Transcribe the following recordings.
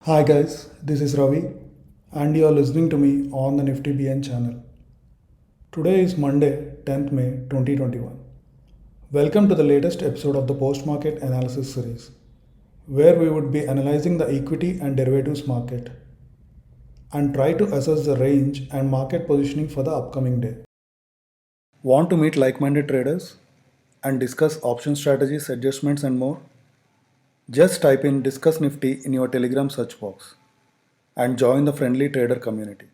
Hi guys, this is Ravi and you are listening to me on the Nifty BN channel. Today is Monday, 10th May 2021. Welcome to the latest episode of the Post Market Analysis series, where we would be analyzing the equity and derivatives market and try to assess the range and market positioning for the upcoming day. Want to meet like-minded traders and discuss option strategies, adjustments and more? Just type in Discuss Nifty in your Telegram search box and join the friendly trader community.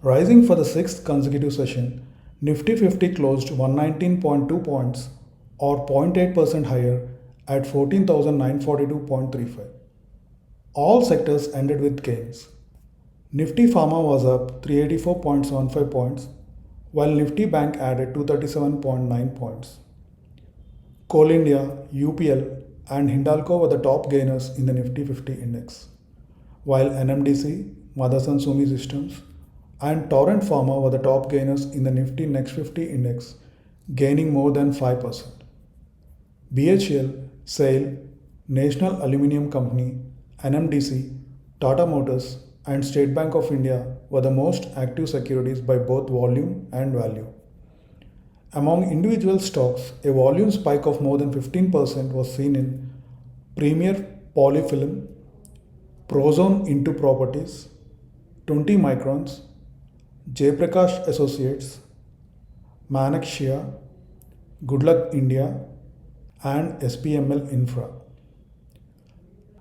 Rising for the sixth consecutive session, Nifty 50 closed 119.2 points or 0.8% higher at 14,942.35. All sectors ended with gains. Nifty Pharma was up 384.75 points, while Nifty Bank added 237.9 points. Coal India, UPL, and Hindalco were the top gainers in the Nifty 50 index, while NMDC, Motherson Sumi Systems, and Torrent Pharma were the top gainers in the Nifty Next 50 index, gaining more than 5%. BHEL, SAIL, National Aluminium Company, NMDC, Tata Motors, and State Bank of India were the most active securities by both volume and value. Among individual stocks, a volume spike of more than 15% was seen in Premier Polyfilm, Prozone Into Properties, 20 Microns, Jayprakash Associates, Manak Shia, Goodluck India, and SPML Infra.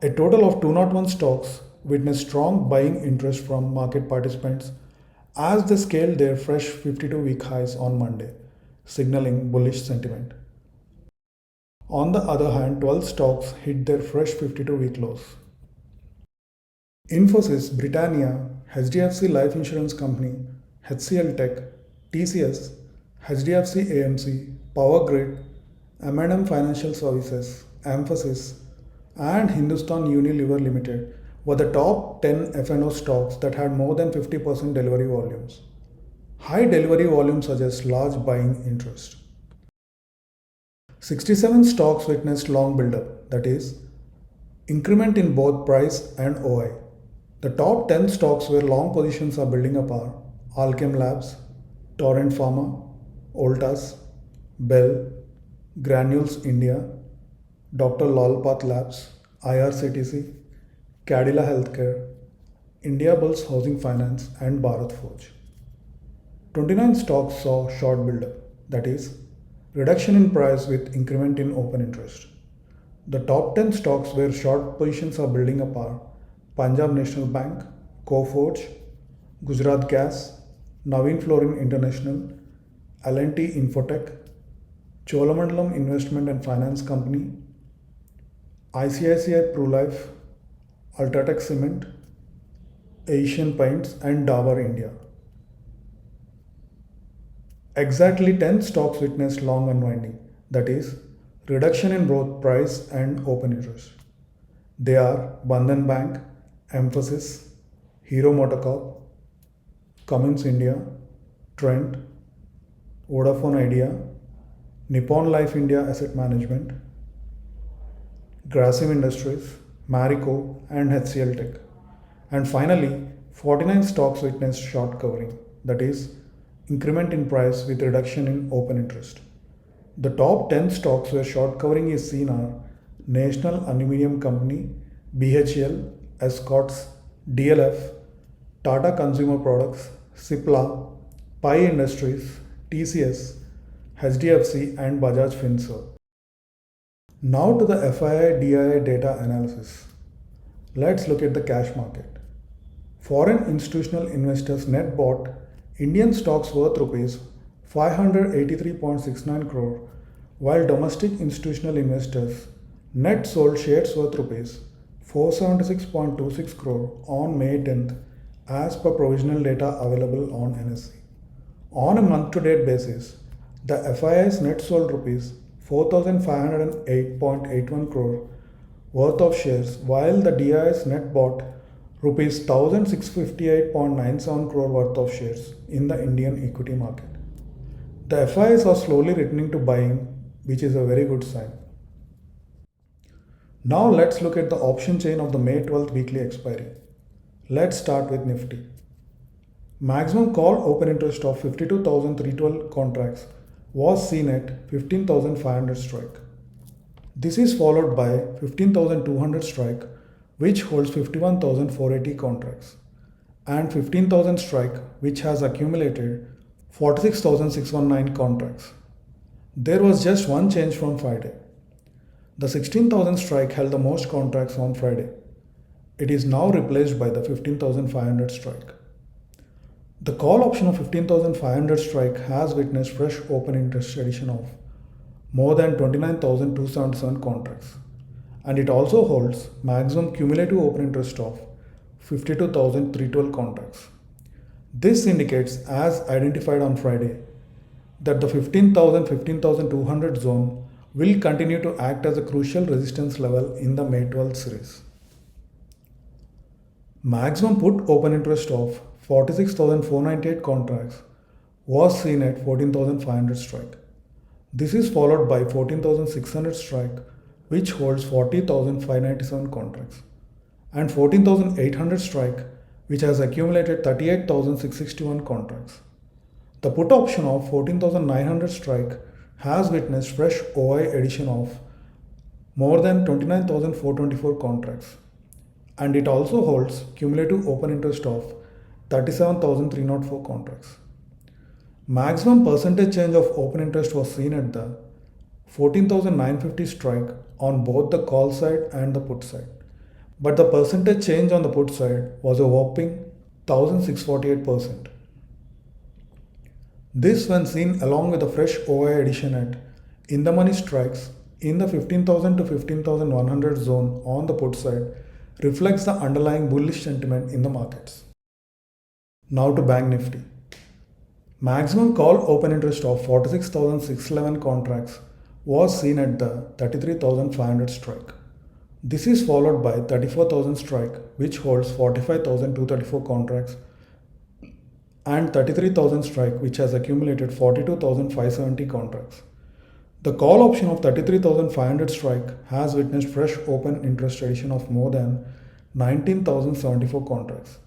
A total of 201 stocks witnessed strong buying interest from market participants as they scaled their fresh 52-week highs on Monday, signaling bullish sentiment. On the other hand, 12 stocks hit their fresh 52-week lows. Infosys, Britannia, HDFC Life Insurance Company, HCL Tech, TCS, HDFC AMC, Power Grid, M&M Financial Services, Emphasis, and Hindustan Unilever Limited were the top 10 F&O stocks that had more than 50% delivery volumes. High delivery volume suggests large buying interest. 67 stocks witnessed long buildup, that is, increment in both price and OI. The top 10 stocks where long positions are building up are Alchem Labs, Torrent Pharma, Voltas, Bell, Granules India, Dr. Lal Path Labs, IRCTC, Cadila Healthcare, Indiabulls Housing Finance, and Bharat Forge. 29 stocks saw short buildup, that is, reduction in price with increment in open interest. The top 10 stocks where short positions are building up are Punjab National Bank, Coforge, Gujarat Gas, Navin Fluorine International, L&T Infotech, Cholamandalam Investment and Finance Company, ICICI PruLife, Ultratech Cement, Asian Paints, and Dabur India. Exactly 10 stocks witnessed long unwinding, that is, reduction in both price and open interest. They are Bandhan Bank, Emphasis, Hero MotoCorp, Cummins India, Trent, Vodafone Idea, Nippon Life India Asset Management, Grasim Industries, Marico, and HCL Tech. And finally, 49 stocks witnessed short covering, that is, increment in price with reduction in open interest. The top 10 stocks where short covering is seen are National Aluminium Company, BHEL, Escorts, DLF, Tata Consumer Products, Cipla, Pi Industries, TCS, HDFC, and Bajaj Finserv. Now to the FII DII data analysis. Let's look at the cash market. Foreign institutional investors net bought Indian stocks worth rupees 583.69 crore, while domestic institutional investors net sold shares worth rupees 476.26 crore on May 10th as per provisional data available on NSE. On a month-to-date basis, the FIIs net sold rupees 4,508.81 crore worth of shares, while the DIIs net bought rupees 1,658.97 crore worth of shares in the Indian equity market. The FIIs are slowly returning to buying, which is a very good sign. Now let's look at the option chain of the May 12th weekly expiry. Let's start with Nifty. Maximum call open interest of 52,312 contracts was seen at 15,500 strike. This is followed by 15,200 strike, which holds 51,480 contracts, and 15,000 strike, which has accumulated 46,619 contracts. There was just one change from Friday. The 16,000 strike held the most contracts on Friday. It is now replaced by the 15,500 strike. The call option of 15,500 strike has witnessed fresh open interest addition of more than 29,277 contracts, and it also holds maximum cumulative open interest of 52,312 contracts. This indicates, as identified on Friday, that the 15,200 zone will continue to act as a crucial resistance level in the May 12th series. Maximum put open interest of 46,498 contracts was seen at 14,500 strike. This is followed by 14,600 strike, which holds 40,597 contracts, and 14,800 strike, which has accumulated 38,661 contracts. The put option of 14,900 strike has witnessed fresh OI addition of more than 29,424 contracts, and it also holds cumulative open interest of 37,304 contracts. Maximum percentage change of open interest was seen at the 14,950 strike on both the call side and the put side, but the percentage change on the put side was a whopping 1,648%. This, when seen along with the fresh OI addition at in the money strikes in the 15,000 to 15,100 zone on the put side, reflects the underlying bullish sentiment in the markets. Now to Bank Nifty. Maximum call open interest of 46,611 contracts was seen at the 33,500 strike. This is followed by 34,000 strike, which holds 45,234 contracts, and 33,000 strike, which has accumulated 42,570 contracts. The call option of 33,500 strike has witnessed fresh open interest addition of more than 19,074 contracts,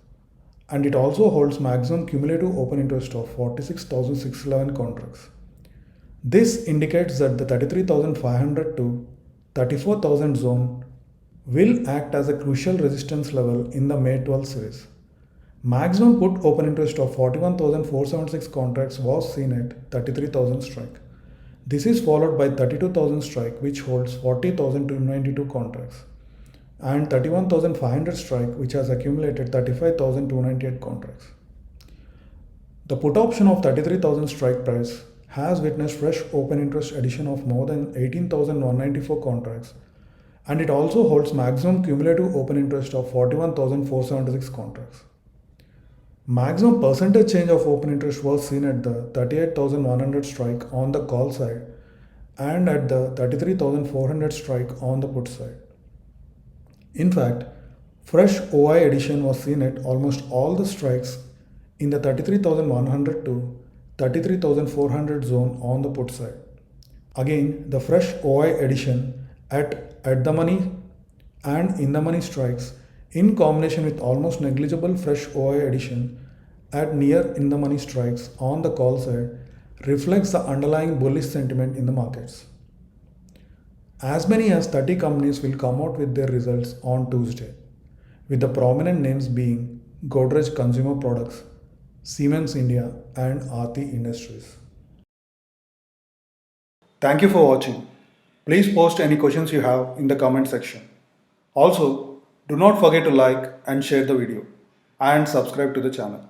and it also holds maximum cumulative open interest of 46,611 contracts. This indicates that the 33,500 to 34,000 zone will act as a crucial resistance level in the May 12 series. Maximum put open interest of 41,476 contracts was seen at 33,000 strike. This is followed by 32,000 strike, which holds 40,292 contracts, and 31,500 strike, which has accumulated 35,298 contracts. The put option of 33,000 strike price has witnessed fresh open interest addition of more than 18,194 contracts, and it also holds maximum cumulative open interest of 41,476 contracts. Maximum percentage change of open interest was seen at the 38,100 strike on the call side and at the 33,400 strike on the put side. In fact, fresh OI addition was seen at almost all the strikes in the 33,100 to 33,400 zone on the put side. Again, the fresh OI addition at the money and in the money strikes, in combination with almost negligible fresh OI addition at near in the money strikes on the call side, reflects the underlying bullish sentiment in the markets. As many as 30 companies will come out with their results on Tuesday, with the prominent names being Godrej Consumer Products, Siemens India, and Aarti Industries. Thank you for watching. Please post any questions you have in the comment section. Also, do not forget to like and share the video and subscribe to the channel.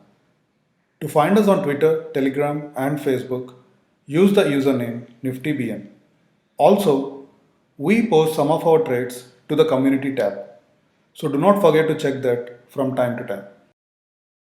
To find us on Twitter, Telegram, and Facebook, use the username NiftyBN. Also, we post some of our trades to the community tab, so do not forget to check that from time to time.